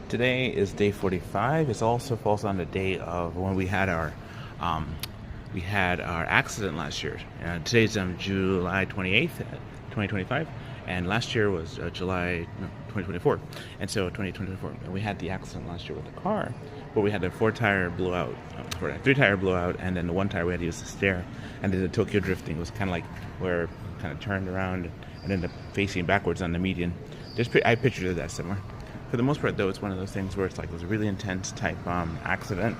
Today is day 45. It also falls on the day of when um, we had our accident last year. Today's July 28th, 2025, and last year was July no, 2024. And so 2024, and we had the accident last year with the car, where we had a four-tire blowout, three-tire blowout, and then the one tire we had to use the stair. And then the Tokyo drifting was kind of like where it kind of turned around and ended up facing backwards on the median. I pictured that somewhere. For the most part, though, it's one of those things where it's like it was a really intense type accident,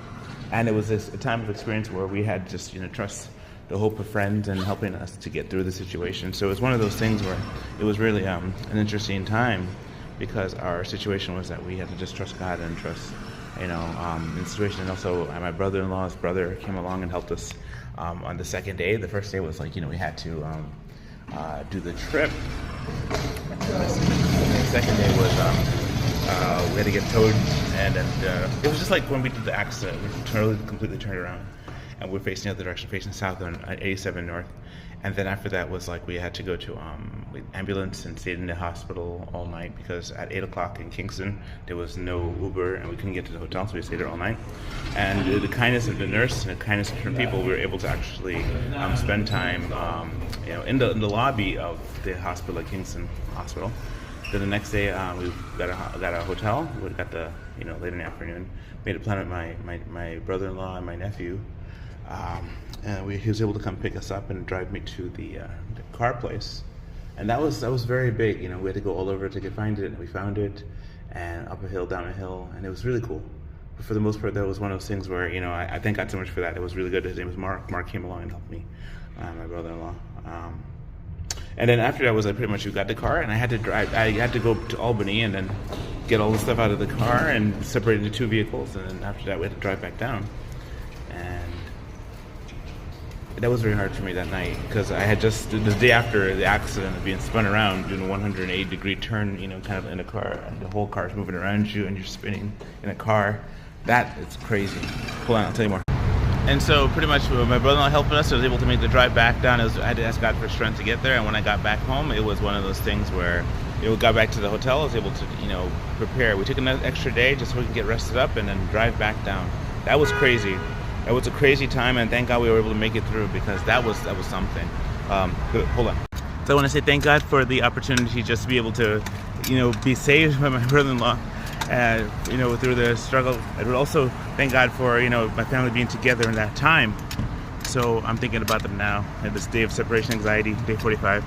and it was a time of experience where we had just trust the hope of friends and helping us to get through the situation. So it was one of those things where it was really an interesting time because our situation was that we had to just trust God and trust in the situation. And also my brother-in-law's brother came along and helped us on the second day. The first day was like we had to do the trip. The second day was we had to get towed, and it was just like when we did the accident. We completely turned around, and we're facing the other direction, facing south on 87 north. And then after that was like we had to go to ambulance and stayed in the hospital all night because at 8 o'clock in Kingston there was no Uber and we couldn't get to the hotel, so we stayed there all night. And the kindness of the nurse and the kindness of different people, we were able to actually spend time in the lobby of the hospital at Kingston Hospital. Then the next day, we got a hotel. We got the late in the afternoon. Made a plan with my brother-in-law and my nephew, and he was able to come pick us up and drive me to the car place. And that was very big. We had to go all over to find it, and we found it, and up a hill, down a hill, and it was really cool. But for the most part, that was one of those things where I thank God so much for that. It was really good. His name was Mark. Mark came along and helped me, my brother-in-law. And then after that was we got the car and I had to drive. I had to go to Albany and then get all the stuff out of the car and separate into two vehicles. And then after that we had to drive back down. And that was very hard for me that night because I had just, the day after the accident of being spun around doing a 180-degree turn, kind of in a car, and the whole car is moving around you and you're spinning in a car. That is crazy. Hold on, I'll tell you more. And so pretty much my brother-in-law helping us, I was able to make the drive back down. I had to ask God for strength to get there. And when I got back home, it was one of those things where we got back to the hotel. I was able to, prepare. We took another extra day just so we could get rested up and then drive back down. That was crazy. That was a crazy time, and thank God we were able to make it through because that was something. Hold on. So I want to say thank God for the opportunity just to be able to, be saved by my brother-in-law. Through the struggle. I would also thank God for, my family being together in that time. So I'm thinking about them now at this day of separation anxiety, day 45.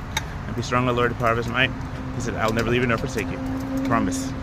And be strong, O Lord, the power of his might. He said, I'll never leave you nor forsake you. Promise.